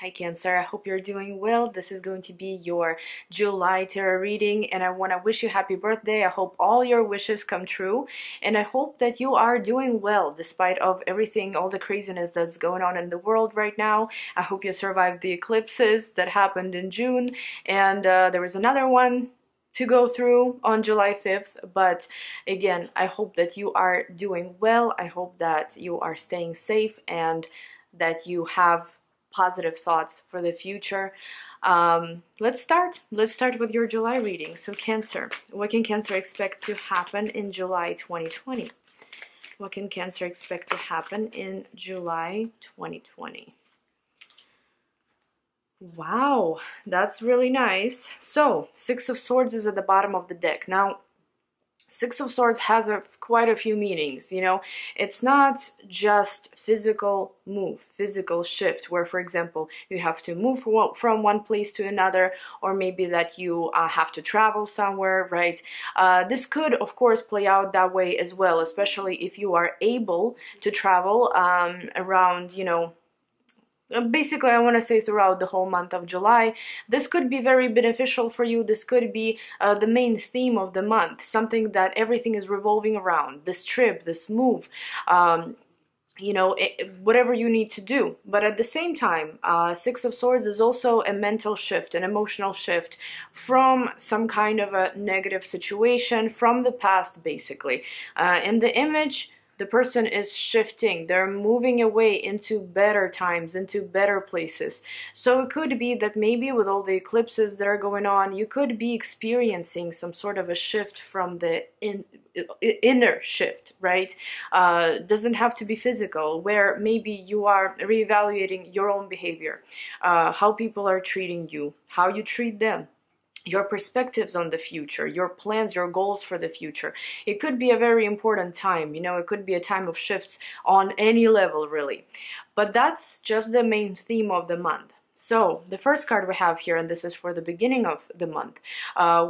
Hi Cancer, I hope you're doing well. This is going to be your July tarot reading and I want to wish you happy birthday. I hope all your wishes come true and I hope that you are doing well despite of everything, all the craziness that's going on in the world right now. I hope you survived the eclipses that happened in June and there was another one to go through on July 5th, but again, I hope that you are doing well. I hope that you are staying safe and that you have positive thoughts for the future. Let's start with your July reading. So Cancer, what can Cancer expect to happen in July 2020? What can Cancer expect to happen in July 2020? Wow, that's really nice. So Six of Swords is at the bottom of the deck. Now Six of Swords has quite a few meanings, you know. It's not just physical move, physical shift, where, for example, you have to move from one place to another, or maybe that you have to travel somewhere, right? This could, of course, play out that way as well, especially if you are able to travel around, you know, basically, I want to say throughout the whole month of July. This could be very beneficial for you. This could be the main theme of the month, something that everything is revolving around, this trip, this move, you know, whatever you need to do. But at the same time, Six of Swords is also a mental shift, an emotional shift from some kind of a negative situation from the past, basically. In the image, the person is shifting, they're moving away into better times, into better places. So it could be that maybe with all the eclipses that are going on, you could be experiencing some sort of a shift from the inner shift, right? Doesn't have to be physical, where maybe you are reevaluating your own behavior, how people are treating you, how you treat them, your perspectives on the future, your plans, your goals for the future. It could be a very important time, you know, it could be a time of shifts on any level, really. But that's just the main theme of the month. So the first card we have here, and this is for the beginning of the month,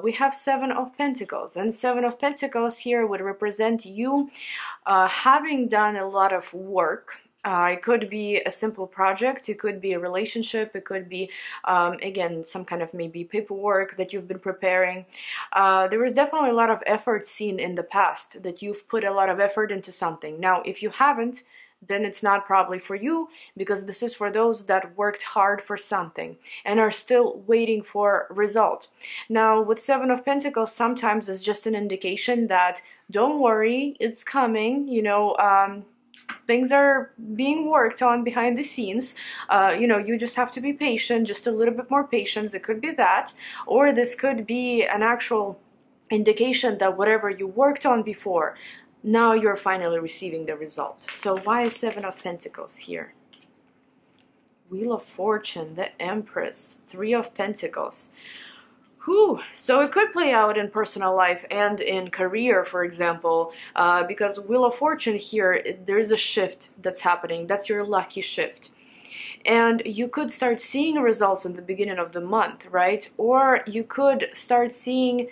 we have Seven of Pentacles. And Seven of Pentacles here would represent you having done a lot of work. It could be a simple project, it could be a relationship, it could be, again, some kind of maybe paperwork that you've been preparing. There is definitely a lot of effort seen in the past, that you've put a lot of effort into something. Now, if you haven't, then it's not probably for you, because this is for those that worked hard for something and are still waiting for result. Now, with Seven of Pentacles, sometimes it's just an indication that don't worry, it's coming, you know, things are being worked on behind the scenes. You know, you just have to be patient, just a little bit more patience. It could be that, or this could be an actual indication that whatever you worked on before, now you're finally receiving the result. So why is Seven of Pentacles here? Wheel of Fortune, the Empress, Three of Pentacles. Whew. So it could play out in personal life and in career, for example, because Wheel of Fortune here, there's a shift that's happening. That's your lucky shift. And you could start seeing results in the beginning of the month, right? Or you could start seeing,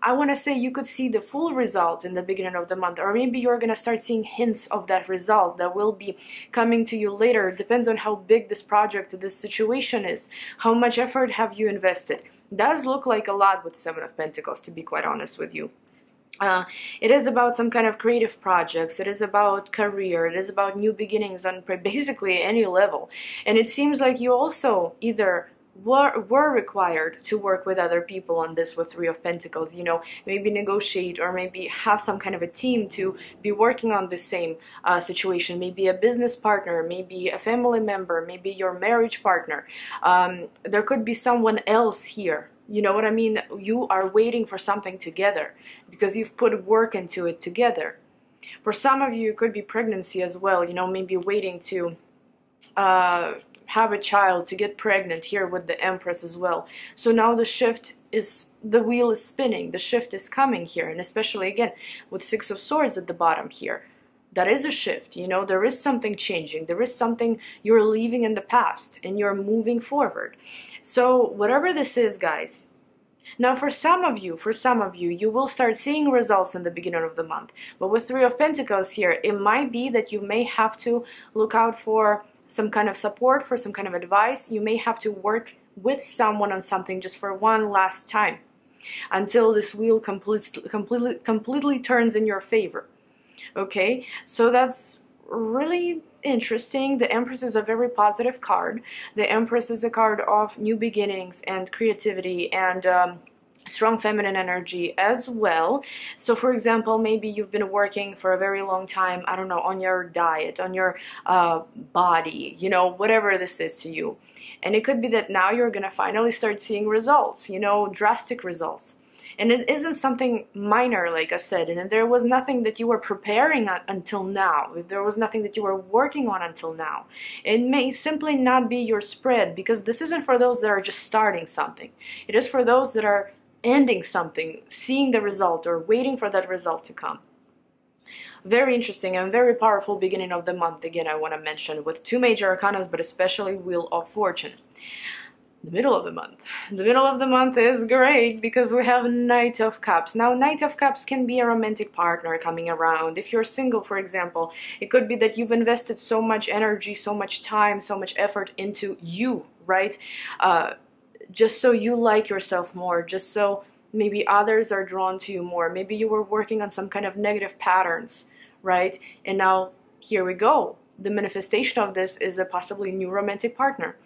I want to say you could see the full result in the beginning of the month, or maybe you're going to start seeing hints of that result that will be coming to you later. It depends on how big this project, this situation is. How much effort have you invested? Does look like a lot with Seven of Pentacles, to be quite honest with you. It is about some kind of creative projects, it is about career, it is about new beginnings on basically any level. And it seems like you also either were required to work with other people on this with Three of Pentacles, you know, maybe negotiate or maybe have some kind of a team to be working on the same situation, maybe a business partner, maybe a family member, maybe your marriage partner. There could be someone else here. You know what I mean? You are waiting for something together because you've put work into it together. For some of you, it could be pregnancy as well, you know, maybe waiting to have a child, to get pregnant here with the Empress as well. So now the shift is, the wheel is spinning, the shift is coming here, and especially again with Six of Swords at the bottom here. That is a shift, you know, there is something changing, there is something you're leaving in the past and you're moving forward. So whatever this is, guys, now for some of you, you will start seeing results in the beginning of the month. But with Three of Pentacles here, it might be that you may have to look out for some kind of support, for some kind of advice. You may have to work with someone on something just for one last time until this wheel completely turns in your favor. Okay, so that's really interesting. The Empress is a very positive card. The Empress is a card of new beginnings and creativity and strong feminine energy as well. So for example, maybe you've been working for a very long time, I don't know, on your diet, on your body, you know, whatever this is to you. And it could be that now you're gonna finally start seeing results, you know, drastic results. And it isn't something minor, like I said, and if there was nothing that you were preparing until now, if there was nothing that you were working on until now, it may simply not be your spread, because this isn't for those that are just starting something. It is for those that are ending something, seeing the result, or waiting for that result to come. Very interesting and very powerful beginning of the month, again, I want to mention, with two major arcanas, but especially Wheel of Fortune. The middle of the month. The middle of the month is great because we have Knight of Cups. Now, Knight of Cups can be a romantic partner coming around. If you're single, for example, it could be that you've invested so much energy, so much time, so much effort into you, right? Just so you like yourself more, just so maybe others are drawn to you more. Maybe you were working on some kind of negative patterns, right? And now here we go. The manifestation of this is a possibly new romantic partner.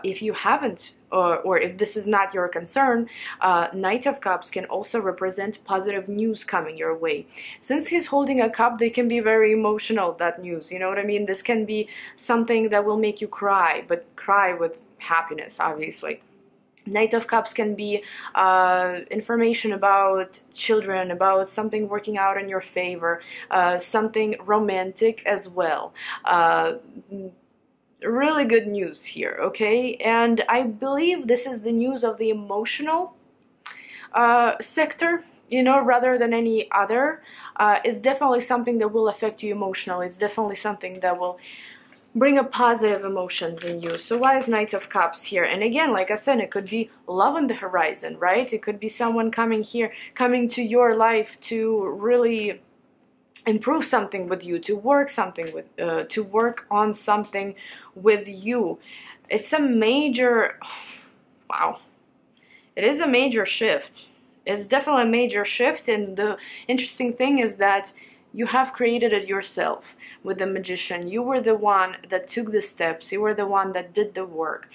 If you haven't, or if this is not your concern, Knight of Cups can also represent positive news coming your way. Since he's holding a cup, they can be very emotional, that news, you know what I mean? This can be something that will make you cry, but cry with happiness, obviously. Knight of Cups can be information about children, about something working out in your favor, something romantic as well. Really good news here, okay? And I believe this is the news of the emotional sector, you know, rather than any other. It's definitely something that will affect you emotionally. It's definitely something that will bring up positive emotions in you. So why is Knight of Cups here? And again, like I said, it could be love on the horizon, right? It could be someone coming to your life to really improve something with you, to work on something with you. It's a major, wow, it is a major shift. It's definitely a major shift, and the interesting thing is that you have created it yourself with the Magician. You were the one that took the steps. You were the one that did the work.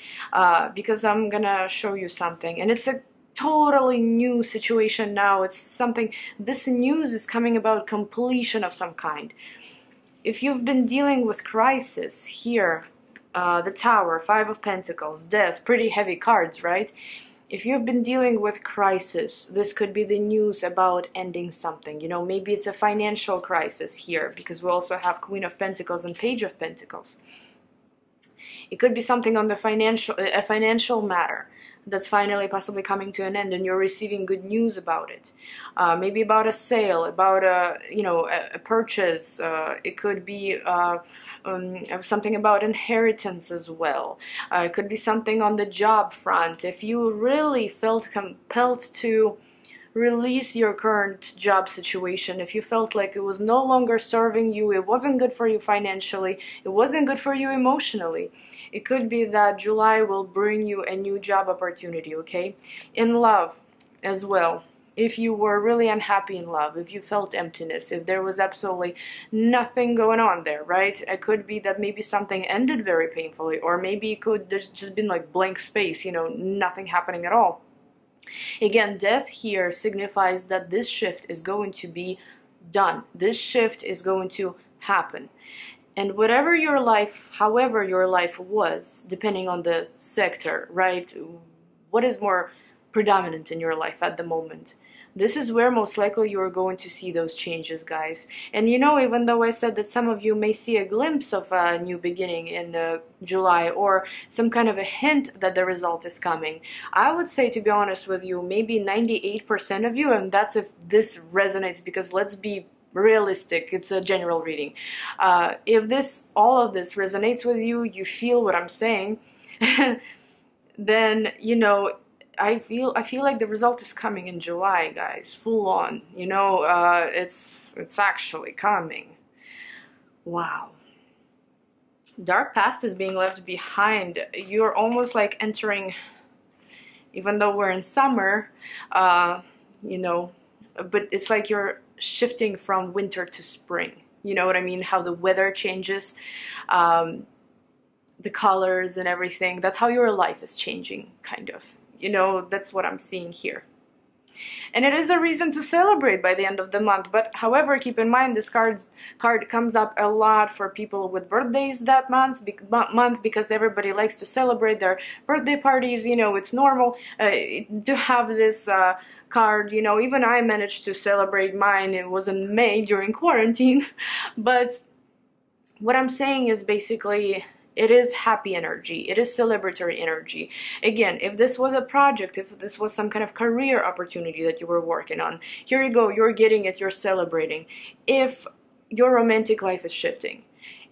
Because I'm gonna show you something, and it's a totally new situation now. It's something, this news is coming about completion of some kind. If you've been dealing with crisis here, the Tower, Five of Pentacles, Death, pretty heavy cards, right? If you've been dealing with crisis, this could be the news about ending something. You know, maybe it's a financial crisis here, because we also have Queen of Pentacles and Page of Pentacles. It could be something on the a financial matter that's finally possibly coming to an end, and you're receiving good news about it. Maybe about a sale, about a purchase. It could be something about inheritance as well. It could be something on the job front. If you really felt compelled to release your current job situation, if you felt like it was no longer serving you, it wasn't good for you financially, it wasn't good for you emotionally, it could be that July will bring you a new job opportunity, okay? In love as well. If you were really unhappy in love, if you felt emptiness, if there was absolutely nothing going on there, right? It could be that maybe something ended very painfully, or maybe it could just been like blank space, you know, nothing happening at all. Again, Death here signifies that this shift is going to be done. This shift is going to happen. And whatever your life, however your life was, depending on the sector, right? What is more predominant in your life at the moment? This is where most likely you are going to see those changes, guys. And you know, even though I said that some of you may see a glimpse of a new beginning in July, or some kind of a hint that the result is coming, I would say, to be honest with you, maybe 98% of you, and that's if this resonates, because let's be realistic, it's a general reading. If all of this resonates with you, you feel what I'm saying, then, you know, I feel like the result is coming in July, guys, full on. You know, it's actually coming. Wow. Dark past is being left behind. You're almost like entering, even though we're in summer, you know, but it's like you're shifting from winter to spring. You know what I mean? How the weather changes, the colors and everything. That's how your life is changing, kind of. You know, that's what I'm seeing here. And it is a reason to celebrate by the end of the month. But however, keep in mind, this card comes up a lot for people with birthdays that month because everybody likes to celebrate their birthday parties. You know, it's normal to have this card. You know, even I managed to celebrate mine. It was in May during quarantine. But what I'm saying is basically, it is happy energy. It is celebratory energy. Again, if this was a project, if this was some kind of career opportunity that you were working on, here you go, you're getting it, you're celebrating. If your romantic life is shifting,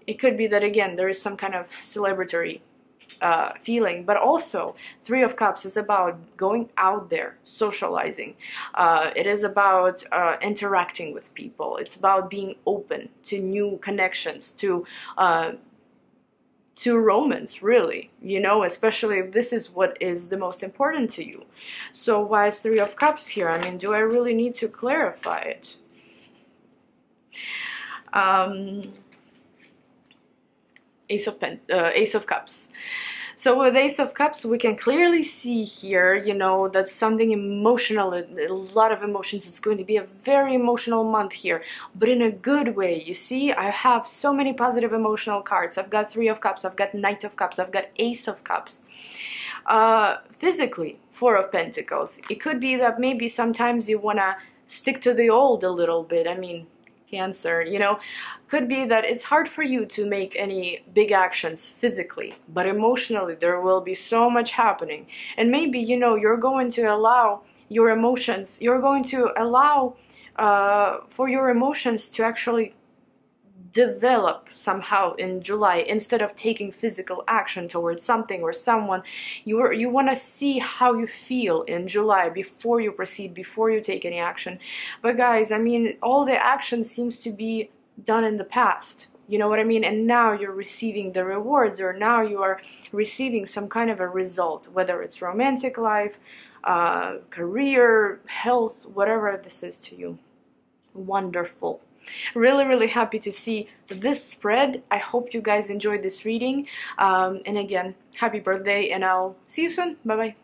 it could be that, again, there is some kind of celebratory feeling. But also, Three of Cups is about going out there, socializing. It is about interacting with people. It's about being open to new connections, to romance, really, you know, especially if this is what is the most important to you. So why is Three of Cups here? I mean, do I really need to clarify it? Ace of Cups. So with Ace of Cups, we can clearly see here, you know, that something emotional, a lot of emotions. It's going to be a very emotional month here, but in a good way. You see, I have so many positive emotional cards. I've got Three of Cups, I've got Knight of Cups, I've got Ace of Cups. Physically, Four of Pentacles. It could be that maybe sometimes you want to stick to the old a little bit. I mean, Cancer, you know, could be that it's hard for you to make any big actions physically, but emotionally there will be so much happening. And maybe, you know, you're going to allow your emotions, you're going to allow for your emotions to actually develop somehow in July. Instead of taking physical action towards something or someone, you want to see how you feel in July before you proceed, before you take any action. But guys, I mean, all the action seems to be done in the past. You know what I mean? And now you're receiving the rewards, or now you are receiving some kind of a result, whether it's romantic life, career, health, whatever this is to you. Wonderful. Really happy to see this spread. I hope you guys enjoyed this reading, and again, happy birthday, and I'll see you soon. Bye bye.